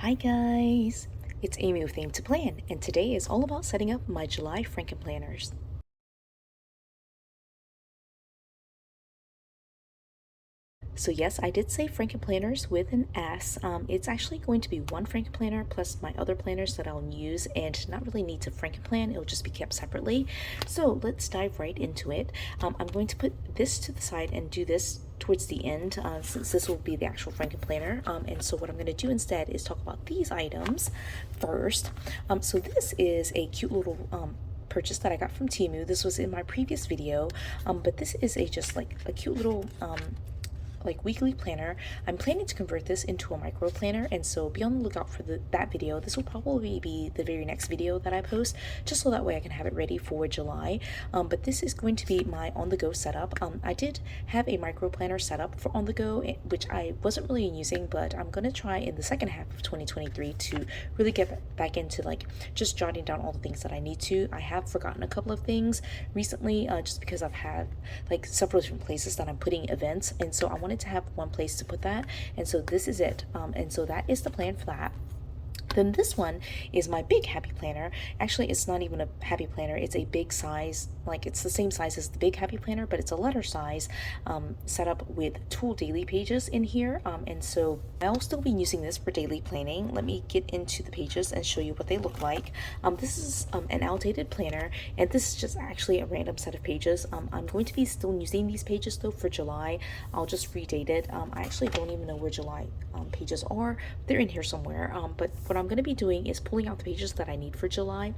Hi guys, it's Amy with Aim to Plan, and today is all about setting up my July Frankenplanners. So yes, I did say Frankenplanners with an S. It's actually going to be one Frankenplanner plus my other planners that I'll use and not really need to Frankenplan. It'll just be kept separately. So let's dive right into it. I'm going to put this to the side and do this towards the end since this will be the actual Frankenplanner. And so what I'm going to do instead is talk about these items first. So this is a cute little purchase that I got from Temu. This was in my previous video, but this is just like a cute little like weekly planner. I'm planning to convert this into a micro planner, and so be on the lookout for that video. This will probably be the very next video that I post, just so that way I can have it ready for July. But this is going to be my on-the-go setup. I did have a micro planner set up for on-the-go, which I wasn't really using, but I'm gonna try in the second half of 2023 to really get back into like just jotting down all the things that I need to. I have forgotten a couple of things recently, just because I've had like several different places that I'm putting events, and so I wanted to have one place to put that, and so this is it. And so that is the plan for that. Then this one is my big happy planner. Actually, it's not even a happy planner, it's a big size, like it's the same size as the big happy planner, but it's a letter size, set up with tool daily pages in here. And so I'll still be using this for daily planning. Let me get into the pages and show you what they look like. This is an outdated planner, and this is just actually a random set of pages. I'm going to be still using these pages though for July. I'll just redate it. I actually don't even know where July pages are. They're in here somewhere. But what I'm going to be doing is pulling out the pages that I need for July.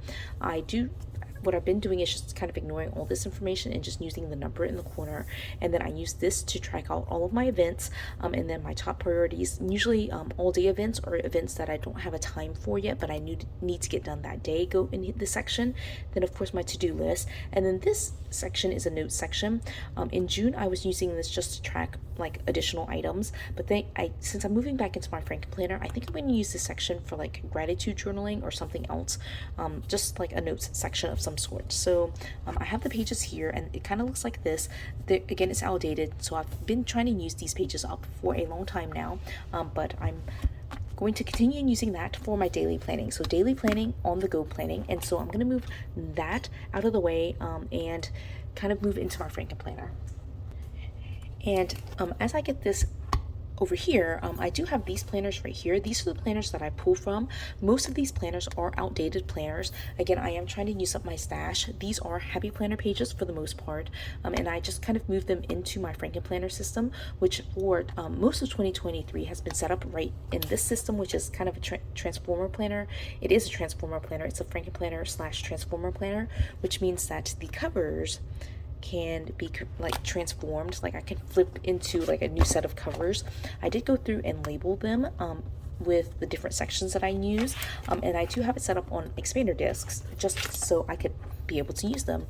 What I've been doing is just kind of ignoring all this information and just using the number in the corner, and then I use this to track out all of my events, and then my top priorities, usually all day events or events that I don't have a time for yet but I need to get done that day, go in this section. Then of course my to-do list, and then this section is a notes section. In June I was using this just to track like additional items, but then since I'm moving back into my Frankenplanner, I think I'm going to use this section for like gratitude journaling or something else, just like a notes section of some sort. So I have the pages here, and it kind of looks like this. Again, it's outdated, so I've been trying to use these pages up for a long time now, but I'm going to continue using that for my daily planning. So daily planning, on the go planning, and so I'm going to move that out of the way, and kind of move into my Frankenplanner. And as I get this over here, I do have these planners right here. These are the planners that I pull from. Most of these planners are outdated planners. Again, I am trying to use up my stash. These are happy planner pages for the most part, and I just kind of moved them into my Frankenplanner system, which for most of 2023 has been set up right in this system, which is kind of a transformer planner. It is a transformer planner. It's a Frankenplanner / transformer planner, which means that the covers can be like transformed, like I can flip into like a new set of covers. I did go through and label them with the different sections that I use, and I do have it set up on expander discs just so I could be able to use them,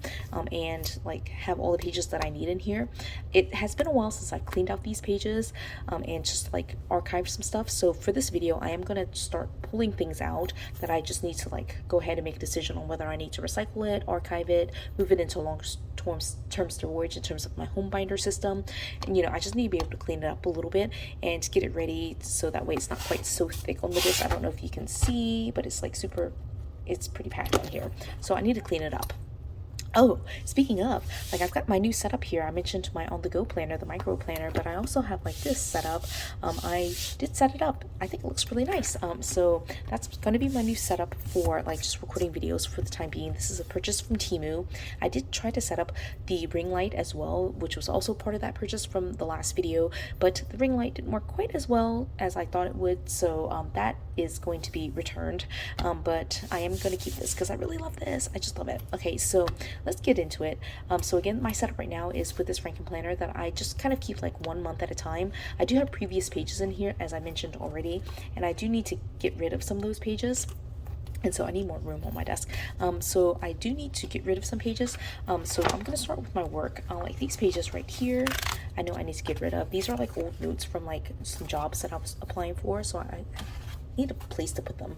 and like have all the pages that I need in here. It has been a while since I've cleaned out these pages, and just like archived some stuff. So for this video, I am going to start pulling things out that I just need to like go ahead and make a decision on whether I need to recycle it, archive it, move it into long-term storage in terms of my home binder system. And I just need to be able to clean it up a little bit and get it ready so that way it's not quite so thick on the disc. I don't know if you can see, but it's like it's pretty packed on here, so I need to clean it up. Oh, speaking of, like I've got my new setup here. I mentioned my on-the-go planner, the micro planner, but I also have like this setup. I did set it up. I think it looks really nice. So that's going to be my new setup for like just recording videos for the time being. This is a purchase from Temu. I did try to set up the ring light as well, which was also part of that purchase from the last video, but the ring light didn't work quite as well as I thought it would. So that is going to be returned. But I am going to keep this because I really love this. I just love it. Okay, so let's get into it. So again, my setup right now is with this Frankenplanner that I just kind of keep like 1 month at a time. I do have previous pages in here, as I mentioned already, and I do need to get rid of some of those pages. And so I need more room on my desk. So I do need to get rid of some pages. So I'm going to start with my work. Like these pages right here, I know I need to get rid of. These are like old notes from like some jobs that I was applying for, so I need a place to put them.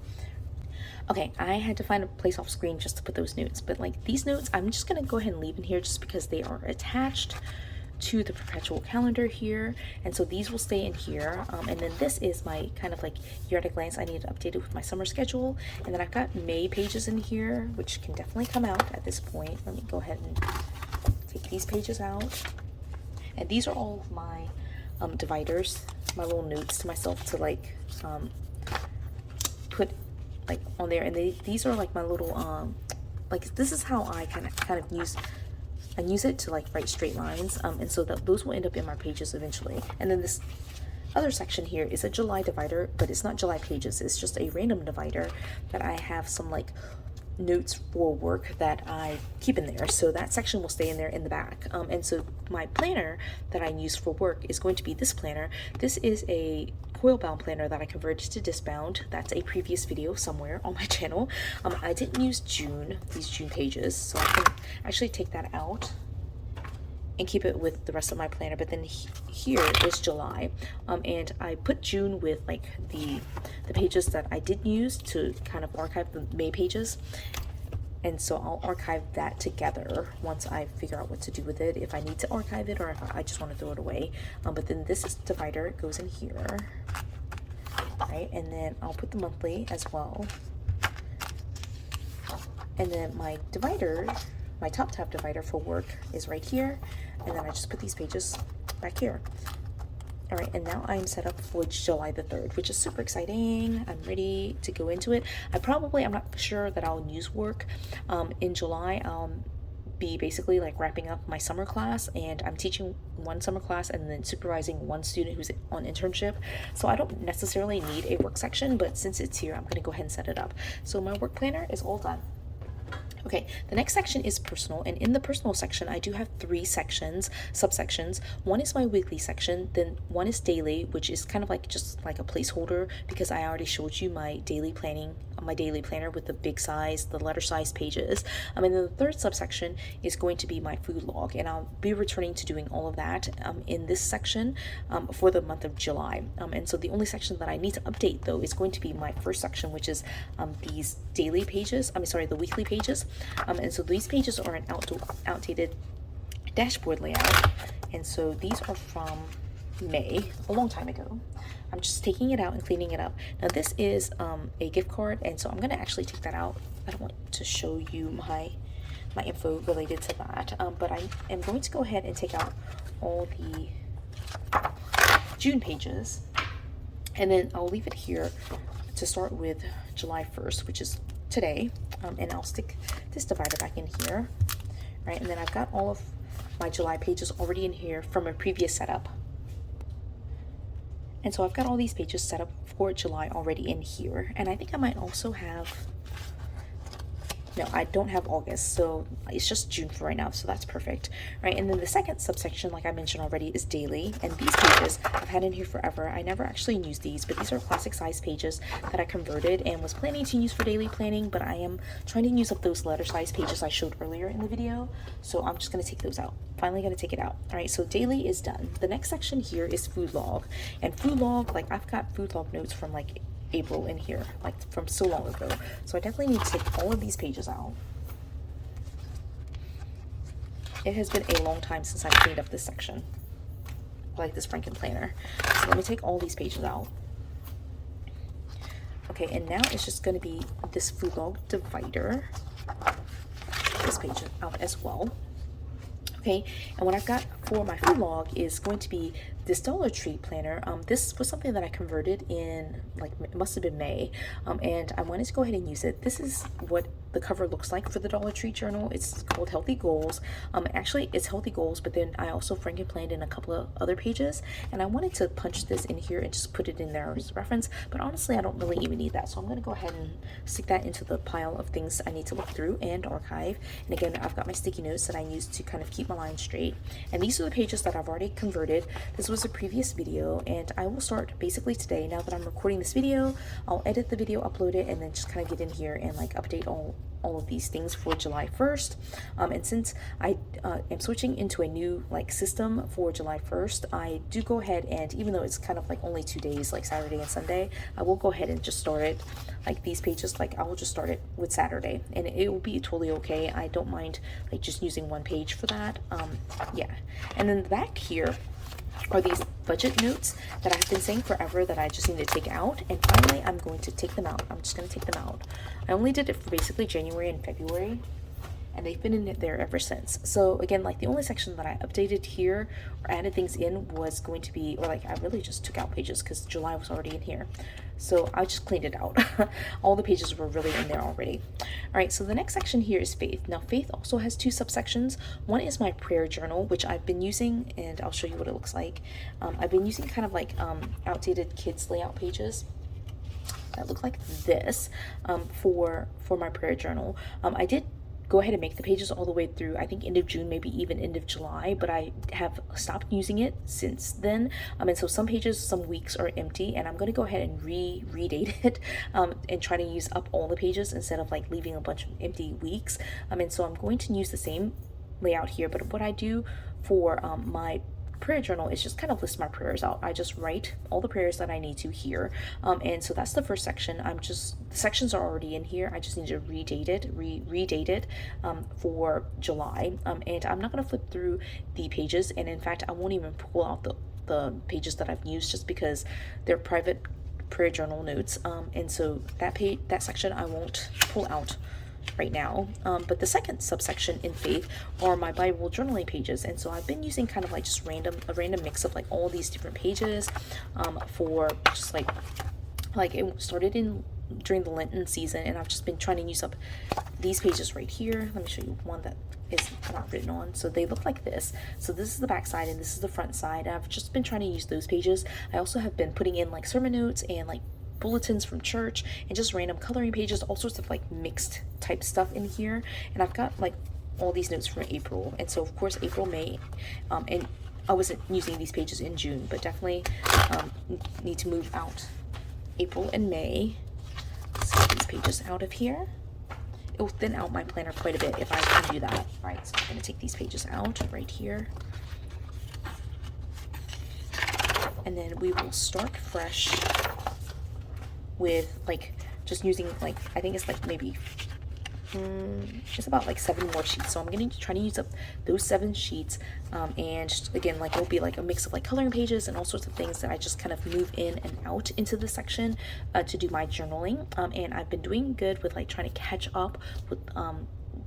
Okay, I had to find a place off screen just to put those notes, but like these notes, I'm just gonna go ahead and leave in here just because they are attached to the perpetual calendar here, and so these will stay in here. And then this is my kind of like year at a glance. I need to update it with my summer schedule, and then I've got May pages in here, which can definitely come out at this point. Let me go ahead and take these pages out, and these are all of my dividers, my little notes to myself to like put like on there. And these are like my little like, this is how I kind of use it to like write straight lines, and so those will end up in my pages eventually. And then this other section here is a July divider, but it's not July pages, it's just a random divider that I have some like notes for work that I keep in there, so that section will stay in there in the back. And so my planner that I use for work is going to be this planner. This is a coil bound planner that I converted to disc bound. That's a previous video somewhere on my channel. I didn't use these June pages, so I can actually take that out and keep it with the rest of my planner. But then here is July, and I put June with like the pages that I did use to kind of archive the May pages, and so I'll archive that together once I figure out what to do with it, if I need to archive it or if I just want to throw it away. But then this divider goes in here, right? And then I'll put the monthly as well, and then my divider, my top tab divider for work is right here, and then I just put these pages back here. All right, and now I'm set up for July the 3rd, which is super exciting. I'm ready to go into it. I'm not sure that I'll use work in July. I'll be basically like wrapping up my summer class, and I'm teaching one summer class and then supervising one student who's on internship. So I don't necessarily need a work section, but since it's here, I'm gonna go ahead and set it up. So my work planner is all done. Okay, the next section is personal, and in the personal section I do have 3 subsections. One is my weekly section, then one is daily, which is kind of like just like a placeholder because I already showed you my daily planner with the big size, the letter size pages. And then the third subsection is going to be my food log, and I'll be returning to doing all of that in this section for the month of July. And so the only section that I need to update though is going to be my first section, which is these daily pages, the weekly pages. And so these pages are an outdated dashboard layout, and so these are from May, a long time ago. I'm just taking it out and cleaning it up. Now this is a gift card, and so I'm going to actually take that out. I don't want to show you my info related to that, but I am going to go ahead and take out all the June pages, and then I'll leave it here to start with July 1st, which is today, and I'll stick this divider back in here, right? And then I've got all of my July pages already in here from a previous setup, and so I've got all these pages set up for July already in here. And I think I might also have, no, I don't have August, so it's just June for right now, so that's perfect, right? And then the second subsection, like I mentioned already, is daily, and these pages I've had in here forever. I never actually used these, but these are classic size pages that I converted and was planning to use for daily planning, but I am trying to use up those letter size pages I showed earlier in the video, so I'm just going to take those out. Finally going to take it out. All right, so daily is done. The next section here is food log, and food log, like I've got food log notes from like April in here, like from so long ago, so I definitely need to take all of these pages out. It has been a long time since I've cleaned up this section, like this Frankenplanner. So let me take all these pages out. Okay, and now it's just going to be this food log divider, this page out as well. Okay, and what I've got for my food log is going to be this Dollar Tree planner. This was something that I converted in, like, it must have been May, and I wanted to go ahead and use it. This is what the cover looks like for the Dollar Tree journal. It's called Healthy Goals. Actually, it's Healthy Goals, but then I also Frankenplanned in a couple of other pages, and I wanted to punch this in here and just put it in there as a reference, but honestly, I don't really even need that, so I'm going to go ahead and stick that into the pile of things I need to look through and archive. And again, I've got my sticky notes that I use to kind of keep my lines straight, and these are the pages that I've already converted. This was a previous video, and I will start basically today. Now that I'm recording this video, I'll edit the video, upload it, and then just kind of get in here and like update all all of these things for July 1st. And since I am switching into a new like system for July 1st, I do go ahead and, even though it's kind of like only 2 days, like Saturday and Sunday, I will go ahead and just start it like these pages, like I will just start it with Saturday, and it will be totally okay. I don't mind like just using one page for that. Yeah. And then the back here are these budget notes that I've been saying forever that I just need to take out, and finally I'm going to take them out. I'm just going to take them out. I only did it for basically January and February, and they've been in it there ever since. So again, like the only section that I updated here or added things in was going to be, or like I really just took out pages because July was already in here. So I just cleaned it out. All the pages were really in there already. All right, so the next section here is faith. Now faith also has 2 subsections. One is my prayer journal, which I've been using, and I'll show you what it looks like. I've been using kind of like outdated kids layout pages that look like this for my prayer journal. I did go ahead and make the pages all the way through, I think, end of June, maybe even end of July, but I have stopped using it since then. And so some pages, some weeks are empty, and I'm going to go ahead and redate it and try to use up all the pages instead of like leaving a bunch of empty weeks. And so I'm going to use the same layout here, but what I do for my prayer journal is just kind of list my prayers out. I just write all the prayers that I need to here, and so that's the first section. The sections are already in here. I just need to redate it for July, and I'm not going to flip through the pages, and in fact I won't even pull out the pages that I've used just because they're private prayer journal notes, and so that section I won't pull out right now. But the second subsection in faith are my Bible journaling pages, and so I've been using kind of like just a random mix of like all these different pages for just like it started during the Lenten season, and I've just been trying to use up these pages right here. Let me show you one that is not written on. So they look like this. So this is the back side and this is the front side. I've just been trying to use those pages. I also have been putting in like sermon notes and like bulletins from church and just random coloring pages, all sorts of like mixed type stuff in here. And I've got like all these notes from April, and so of course April, May, and I wasn't using these pages in June, but definitely need to move out April and May. Let's get these pages out of here. It will thin out my planner quite a bit if I can do that. All right, so I'm going to take these pages out right here, and then we will start fresh with like just using like, I think it's like maybe it's about like 7 more sheets. So I'm going to try to use up those 7 sheets, and just, again, like it'll be like a mix of like coloring pages and all sorts of things that I just kind of move in and out into this section to do my journaling. And I've been doing good with like trying to catch up with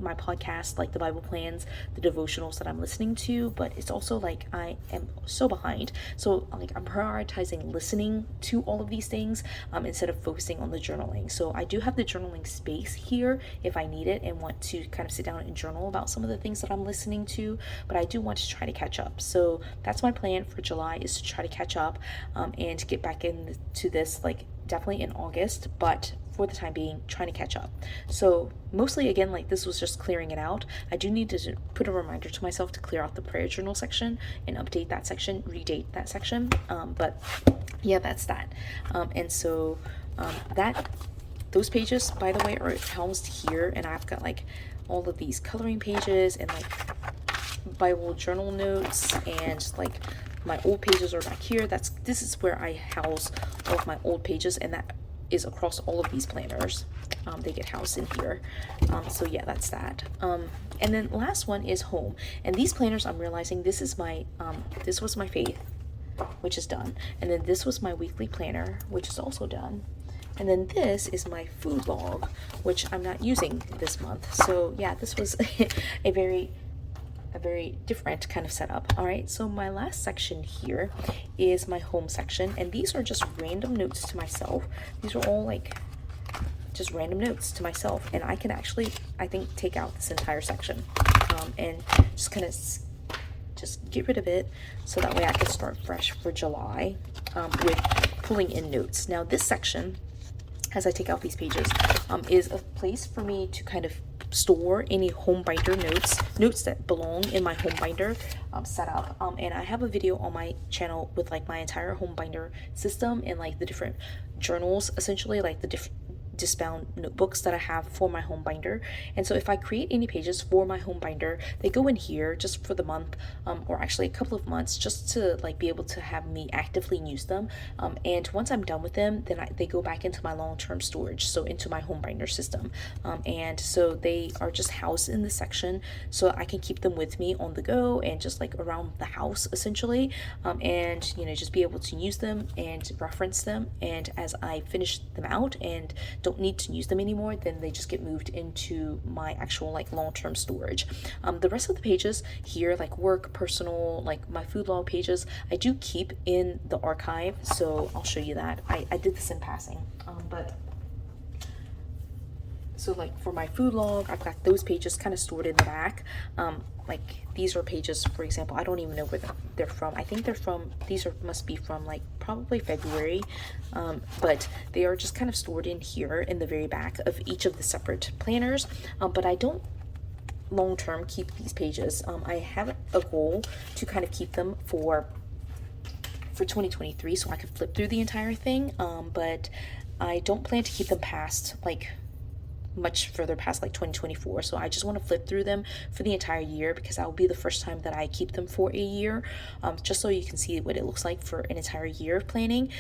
my podcast, like the Bible plans, the devotionals that I'm listening to, but it's also like I am so behind. So like I'm prioritizing listening to all of these things instead of focusing on the journaling. So I do have the journaling space here if I need it and want to kind of sit down and journal about some of the things that I'm listening to, but I do want to try to catch up. So that's my plan for July, is to try to catch up and get back into this like definitely in August, but for the time being, trying to catch up. So mostly, again, like this was just clearing it out. I do need to put a reminder to myself to clear out the prayer journal section and update that section, redate that section. But yeah, that's that. And so those pages, by the way, are housed here, and I've got like all of these coloring pages and like Bible journal notes, and like my old pages are back here. This is where I house all of my old pages, and that is across all of these planners. They get housed in here. So yeah, that's that. And then last one is home. And these planners, I'm realizing this was my faith, which is done. And then this was my weekly planner, which is also done. And then this is my food log, which I'm not using this month. So yeah, this was a very different kind of setup. All right, so my last section here is my home section, and these are just random notes to myself. These are all like just random notes to myself, and I can actually, I think, take out this entire section and just kind of just get rid of it, so that way I can start fresh for July with pulling in notes. Now this section, as I take out these pages, is a place for me to kind of store any home binder notes that belong in my home binder setup. And I have a video on my channel with like my entire home binder system and like the different journals, essentially like the disbound notebooks that I have for my home binder. And so if I create any pages for my home binder, they go in here just for the month, or actually a couple of months, just to like be able to have me actively use them. And once I'm done with them, then they go back into my long-term storage, so into my home binder system. And so they are just housed in this section, so I can keep them with me on the go and just like around the house essentially, and you know, just be able to use them and reference them. And as I finish them out and don't need to use them anymore, then they just get moved into my actual like long-term storage. The rest of the pages here, like work, personal, like my food log pages, I do keep in the archive, so I'll show you that. I did this in passing, but so like for my food log, I've got those pages kind of stored in the back. Like these are pages, for example, I don't even know where they're from. I think they're from, must be from like probably February, but they are just kind of stored in here in the very back of each of the separate planners. But I don't long-term keep these pages. I have a goal to kind of keep them for 2023, so I could flip through the entire thing, but I don't plan to keep them past like much further past like 2024. So I just want to flip through them for the entire year, because that will be the first time that I keep them for a year, just so you can see what it looks like for an entire year of planning,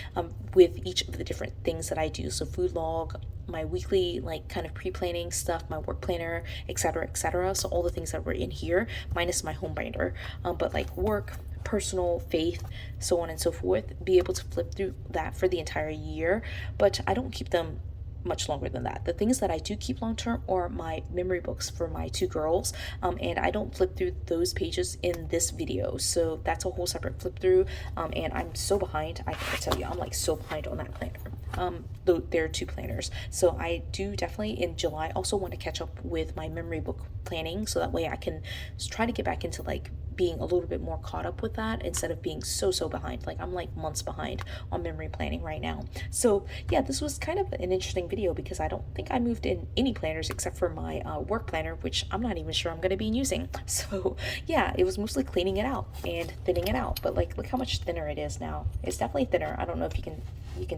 with each of the different things that I do. So food log, my weekly like kind of pre-planning stuff, my work planner, etc., etc. So all the things that were in here minus my home binder, but like work, personal, faith, so on and so forth, be able to flip through that for the entire year. But I don't keep them much longer than that. The things that I do keep long term are my memory books for my two girls, and I don't flip through those pages in this video, so that's a whole separate flip through. And I'm so behind, I gotta tell you, I'm like so behind on that planner. Though there are two planners, so I do definitely in July also want to catch up with my memory book planning, so that way I can try to get back into like being a little bit more caught up with that, instead of being so behind. Like I'm like months behind on memory planning right now. So yeah, this was kind of an interesting video, because I don't think I moved in any planners except for my work planner, which I'm not even sure I'm going to be using. So yeah, it was mostly cleaning it out and thinning it out. But like, look how much thinner it is now. It's definitely thinner. I don't know if you can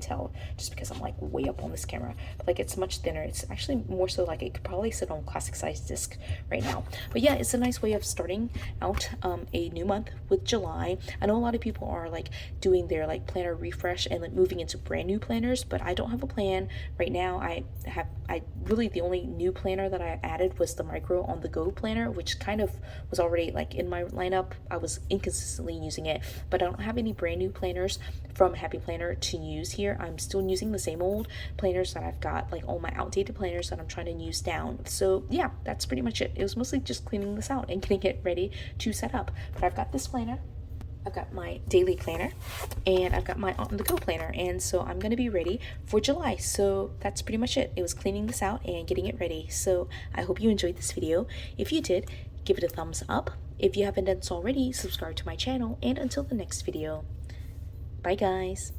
tell, just because I'm like way up on this camera, but like it's much thinner. It's actually more so like it could probably sit on classic size disc right now. But yeah, it's a nice way of starting out a new month with July. I know a lot of people are like doing their like planner refresh and like moving into brand new planners, but I don't have a plan right now. I really, the only new planner that I added was the micro on the go planner, which kind of was already like in my lineup. I was inconsistently using it, but I don't have any brand new planners from Happy Planner to use here. I'm still using the same old planners that I've got, like all my outdated planners that I'm trying to use down. So yeah, that's pretty much it. It was mostly just cleaning this out and getting it ready to set up. But I've got this planner, I've got my daily planner, and I've got my on the go planner, and so I'm going to be ready for July. So that's pretty much it. It was cleaning this out and getting it ready. So I hope you enjoyed this video. If you did, give it a thumbs up. If you haven't done so already, subscribe to my channel, and until the next video, bye guys.